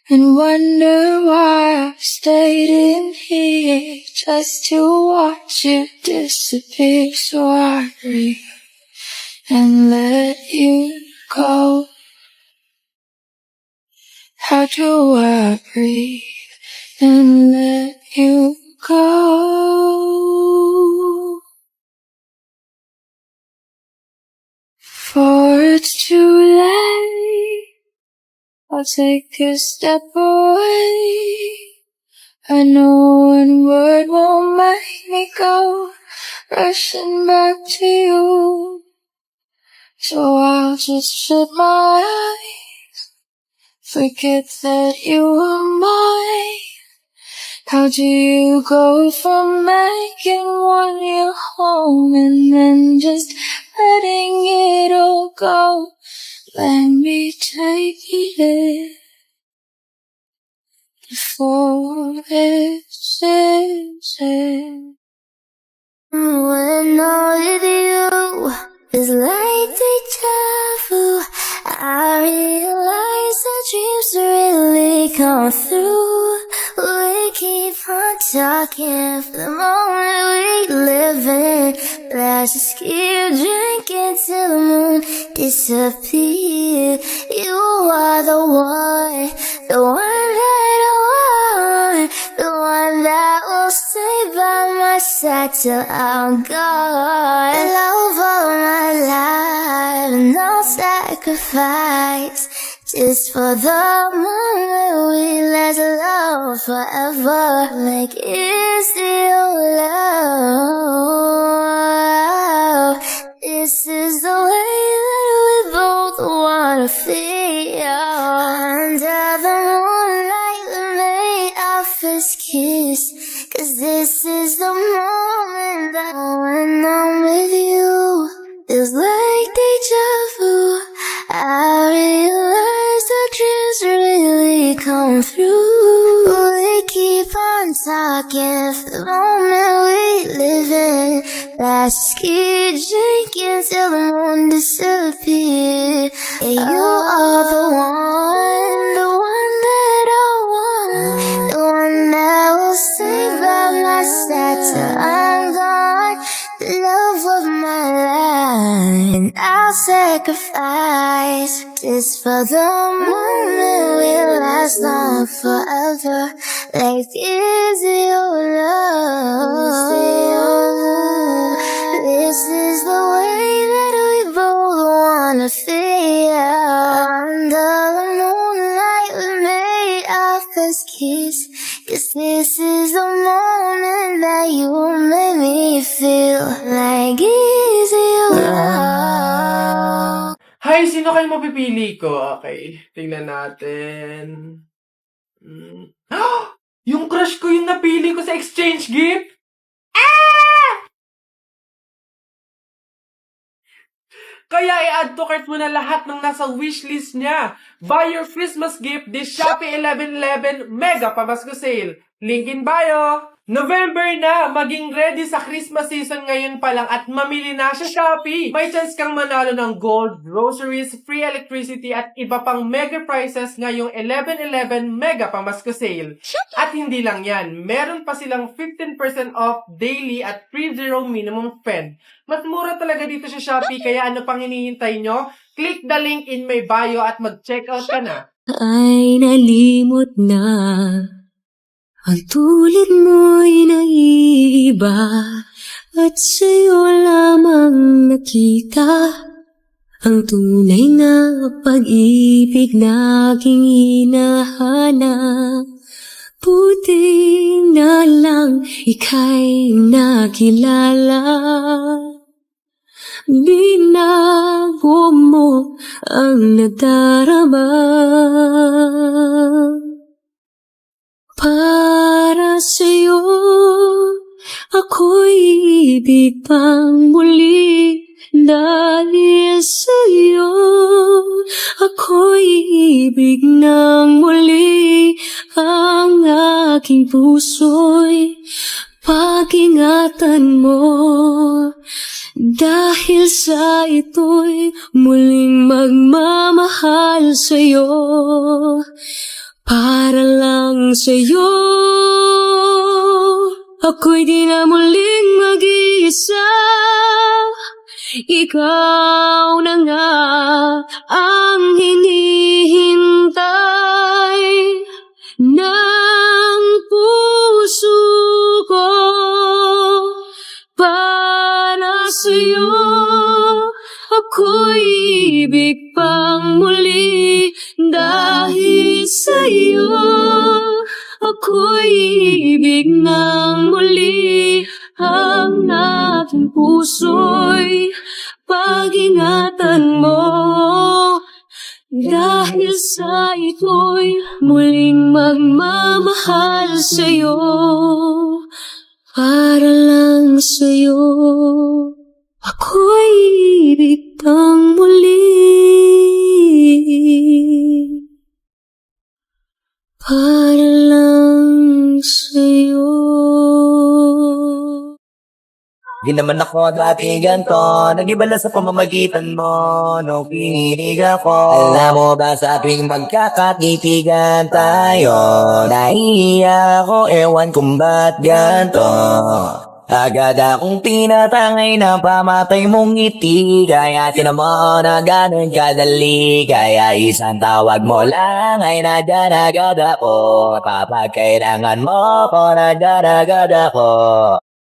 and wonder why I've stayed in here just to watch you disappear. So I breathe and let you go. How do I breathe and let you go? For it's too late, I'll take a step away. I know one word won't make me go rushing back to you. So I'll just shut my eyes, forget that you were mine. How do you go from making one your home and then just letting it all go? Let me take it there before it's easy. When all with you is like deja vu, I realize that dreams really come through. We keep on talking for the moment we live in. Let's just keep drinking till the moon disappears. You are the one that I want, the one that will stay by my side till I'm gone. The love of my life, no sacrifice, just for the moment we let love forever. Like it's your love. This is the way that we both wanna feel. Under the moonlight we made our first kiss, 'cause this is the moment that when I'm with you feels like deja vu. I realize the dreams really come through. We keep on talking for the moment we live in. Let's just keep drinking till the moon disappears. Yeah, you are the one that I want, the one that will stay by my side till I'm gone. The love of my life, and I'll sacrifice just for the moment we'll last long forever. Like is your love. This is the way that we both wanna feel. Under the moonlight we made our first kiss, 'cause this is the moment that you made me feel like it's your love. Hi, sino kayo mapipili ko? Okay, tingnan natin. Yung crush ko yung napili ko sa exchange gift? Kaya i-add to cart mo na lahat ng nasa wishlist niya. Buy your Christmas gift this Shopee 11/11 Mega Pamasko Sale. Link in bio. November na! Maging ready sa Christmas season ngayon pa lang at mamili na sa Shopee. May chance kang manalo ng gold, groceries, free electricity at iba pang mega prizes ngayong 11/11 Mega Pamasko Sale. At hindi lang yan, meron pa silang 15% off daily at 3-0 minimum spend. Mas mura talaga dito sa Shopee, kaya ano pang hinihintay nyo? Click the link in my bio at mag-checkout ka na. Ay nalimot na, ang tulad mo'y naiiba, at sa'yo lamang nakita ang tunay na pag-ibig na aking hinahanap. Buti na lang ika'y nakilala, binago mo ang nadarama. Para sa'yo, ako'y ibig pang muli. Dahil sa'yo, ako'y ibig ng muli. Ang aking puso'y pag-ingatan mo. Dahil sa ito'y muling magmamahal sa'yo. Para lang sa'yo, ako'y di na muling mag-iisa. Ikaw na nga ang hinihintay ng puso ko. Para sa'yo, ako'y ibig pang muli. Dahil sa'yo, ako'y ibig ng muli. Ang aking puso'y pag-ingatan mo. Dahil sa ito'y muling magmamahal sa'yo. Para lang sa'yo, ako'y ibig kang muli. Para lang sa'yo. Di naman ako dati ganto, nag-iba lang sa pamamagitan mo nung pinilig ako. Alam mo ba sa tuwing magkakatitigan tayo, nahihiya ako, ewan kung ba't ganto. Agad akong tinatangay na pamatay mong ngiti, kaya tinamo na ganun kadali. Kaya isang tawag mo lang ay nandyan agad ako. Kapag kailangan mo ko, nandyan agad ako.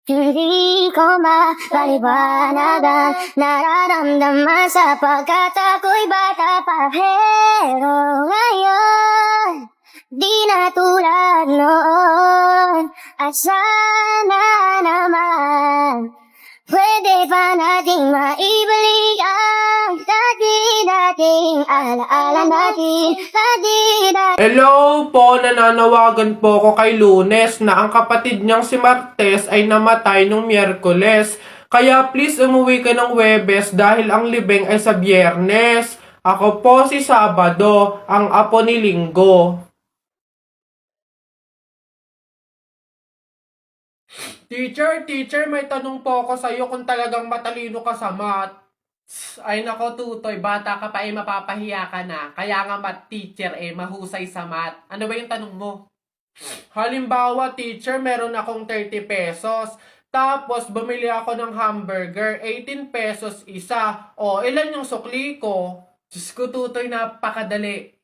Hindi ko mapaliwanagan, nararamdaman sapagkat ako'y bata pa. Pero ngayon, di na tulad noon. At sana naman, pwede pa nating maibalik ang dati-dating alaala natin. Hello po, nananawagan po ko kay Lunes na ang kapatid niyang si Martes ay namatay nung Miyerkules. Kaya please umuwi ka ng Huwebes dahil ang libing ay sa Biyernes. Ako po si Sabado, ang apo ni Linggo. Teacher, may tanong po ako sa'yo kung talagang matalino ka sa math. Ay nako Tutoy, bata ka pa mapapahiya ka na. Kaya nga math teacher mahusay sa math. Ano ba yung tanong mo? Halimbawa teacher, meron akong 30 pesos. Tapos bumili ako ng hamburger, 18 pesos isa. O ilan yung sukli ko? Diyos ko Tutoy, napakadali.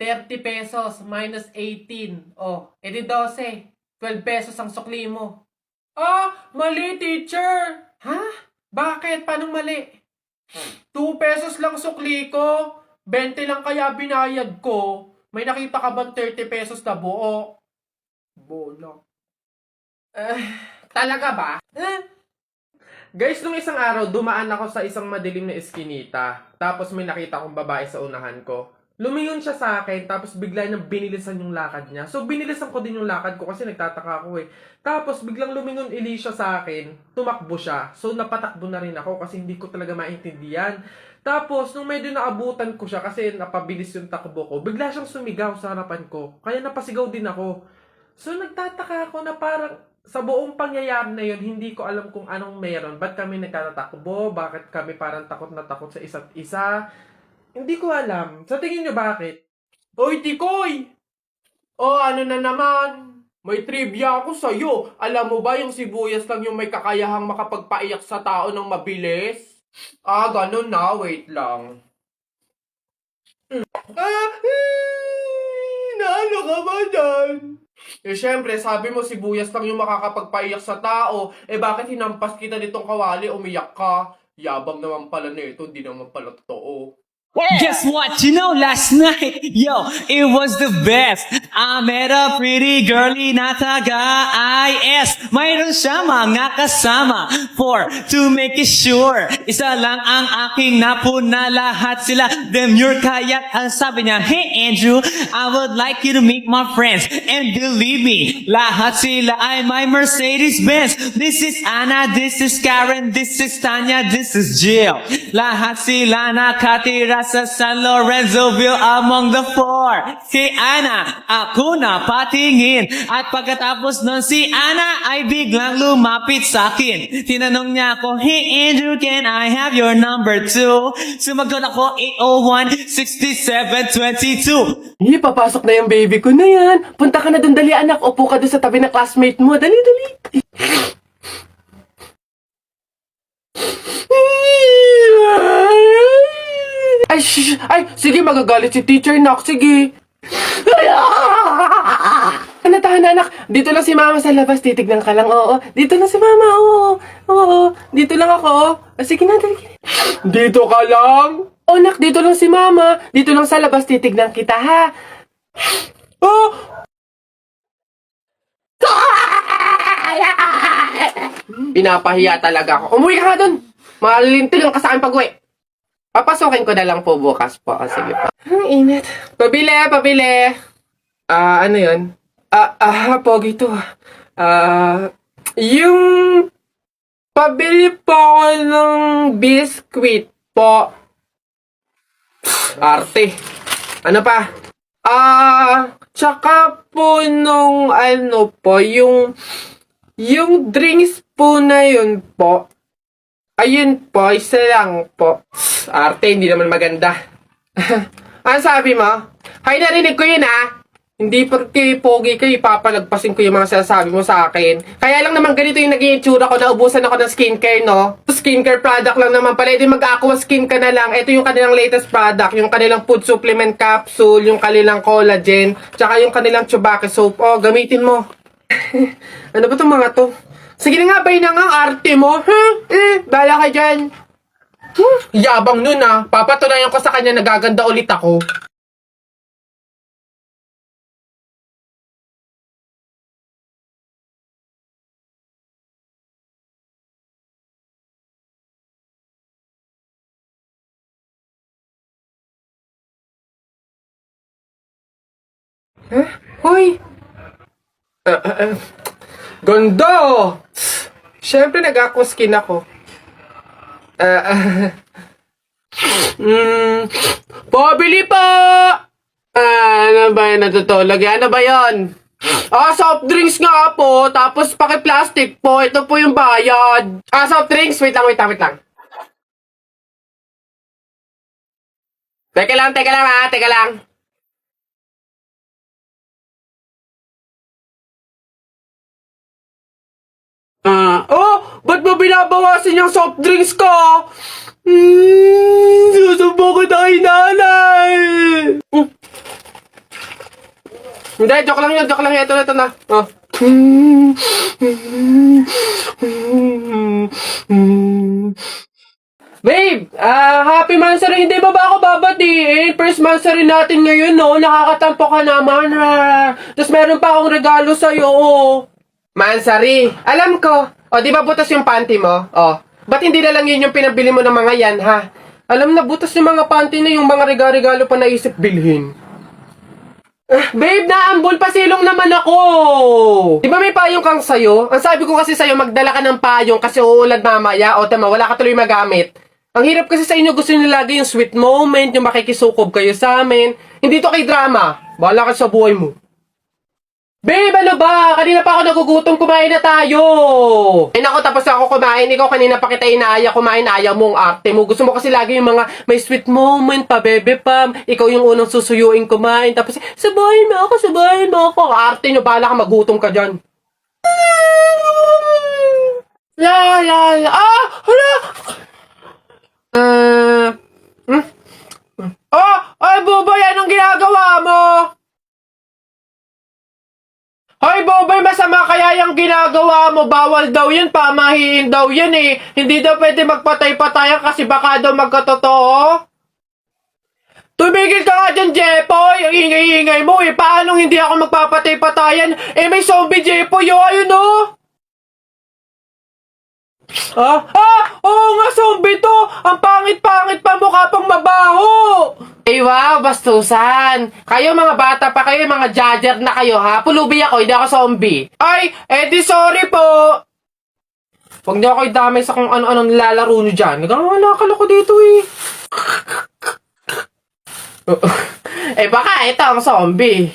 30 pesos minus 18. O, edi 12. 12 pesos ang sukli mo. Ah, mali teacher. Ha? Bakit? Paano mali? 2 pesos lang sukli ko. 20 lang kaya binayad ko. May nakita ka bang 30 pesos na buo? Bola. Talaga ba? Guys, nung isang araw, dumaan ako sa isang madilim na eskinita. Tapos may nakita akong babae sa unahan ko. Lumingon siya sa akin, tapos bigla niyang binilisan yung lakad niya. So, binilisan ko din yung lakad ko kasi nagtataka ako eh. Tapos, biglang lumingon uli siya sa akin, tumakbo siya. So, napatakbo na rin ako kasi hindi ko talaga maintindihan. Tapos, nung medyo naabutan ko siya kasi napabilis yung takbo ko, bigla siyang sumigaw sa harapan ko. Kaya napasigaw din ako. So, nagtataka ako na parang sa buong pangyayari na yun, hindi ko alam kung anong meron. Ba't kami nagtatakbo? Bakit kami parang takot na takot sa isa't isa? Hindi ko alam. Sa tingin nyo bakit? Oy, Tikoy! O, ano na naman? May trivia ako sa'yo. Alam mo ba yung sibuyas lang yung may kakayahang makapagpaiyak sa tao ng mabilis? Ah, ganun na. Wait lang. Naano ka ba dyan? Eh, syempre, sabi mo sibuyas lang yung makakapagpaiyak sa tao. Eh, bakit hinampas kita nitong kawali, umiyak ka? Yabang naman pala nito, hindi naman pala totoo. Guess what? You know, last night, yo, it was the best. I met a pretty girlie na taga-IS. Mayroon siya mga kasama. To make it sure, isa lang ang aking napuna, lahat sila demure. Kaya ang sabi niya, hey Andrew, I would like you to meet my friends. And believe me, lahat sila ay my Mercedes-Benz. This is Anna, this is Karen, this is Tanya, this is Jill. Lahat sila nakatira sa San Lorenzoville among the four. Si Ana, ako na patingin. At pagkatapos nun si Ana ay biglang lumapit sa akin. Tinanong niya ako, "Hey Andrew, can I have your number too?" Sumagot ako, 801-6722. Papasok na yung baby ko na yan. Punta ka na dun, dali anak. Upo ka dun sa tabi ng classmate mo. Dali, dali. Ay, shh! Ay, sige, magagalit si teacher, nak. Sige. Tahan, anak. Dito lang si mama sa labas. Titignan ka lang. Oo. Dito lang si mama. Oo. Oo. Dito lang ako. Sige na, dali. Dito ka lang? Oh, nak, dito lang si mama. Dito lang sa labas. Titignan kita, ha? Oh! Pinapahiya talaga ako. Umuwi ka nga dun. Malilintil lang ka sa akin pag-uwi. Papasukin ko na lang po bukas po. Sige po. Ang init. Pabili, pabili. Ano yun? Pogi to. Yung pabili po ako ng biskwit po. Arte. Ano pa? Tsaka po nung ano po, yung drinks po na yun po. Ayun po, isa lang po. Arte, hindi naman maganda. Ano sabi mo? Hay, narinig ko yun Hindi porque pogi ka, ipapalagpasin ko yung mga sinasabi mo sa akin. Kaya lang naman ganito yung naging itsura ko, naubusan ako ng skincare, no? Skincare product lang naman pala, edi mag-aqua skin ka na lang. Ito yung kanilang latest product, yung kanilang food supplement capsule, yung kanilang collagen, tsaka yung kanilang Chubaki soap. Oh, gamitin mo. Ano ba itong mga to? Sige na nga, bay na nga, arte mo. Bala ka dyan. Yabang nun Papatunayan ko sa kanya nagaganda ulit ako. Hoy! Ganda! Siyempre nag-aqua skin ako. Pabili po! Ano ba yun natutulog? Ano ba yun? Soft drinks nga po. Tapos paki-plastic po. Ito po yung bayad. Soft drinks. Wait lang. Teka lang. Ba't mo binabawasan yung soft drinks ko? Susubo ko tayo, nanay! Hindi, joke lang yun. Ito na. Babe, happy Mansari. Hindi ba ako babatiin? First Mansari natin ngayon, no? Nakakatampo ka naman, Tapos meron pa akong regalo sa'yo, Mansari, alam ko. Di ba butas yung panty mo? Ba't hindi na lang yun yung pinabili mo ng mga yan, ha? Alam na, butas yung mga panty na yung mga regalo pa naisip bilhin. Babe, naambol pa silong naman ako. Di ba may payong kang sayo? Ang sabi ko kasi sayo, magdala ka ng payong kasi uulad mamaya. Tama, wala ka tuloy magamit. Ang hirap kasi sa inyo, gusto nyo lagi yung sweet moment, yung makikisukob kayo sa amin. Hindi to kay drama. Bahala ka sa buhay mo. Babe, ano ba? Kanina pa ako nagugutom, kumain na tayo. Naku, tapos ako kumain. Ikaw kanina pa kita inaaya kumain, ayaw mong arte mo. Gusto mo kasi lagi yung mga may sweet moment pa, bebe pam. Ikaw yung unang susuyuin kumain. Tapos, sabahin mo ako. Arte nyo, bahala ka, magutom ka dyan. Hala. Ay, Bubay, anong ginagawa mo? Hoy, Bobay, masama kaya yung ginagawa mo. Bawal daw yun, pamahiin daw yun Hindi daw pwede magpatay-patayan kasi baka daw magkatotoo. Tumigil ka nga dyan, Jepoy. Ang ingay-ingay mo Paano hindi ako magpapatay-patayan? May zombie, Jepoy, ayun Oo nga, zombie to. Ang pangit-pangit pa, mukha pang mabaho. Wow, bastusan. Kayo mga bata pa kayo, mga judger na kayo, ha? Pulubi ako, hindi ako zombie. Ay, di sorry po. Huwag niyo ako idamay sa kung ano-anong nilalaro niyo dyan. Nagkakalakal ako dito, Eh baka ito ang zombie.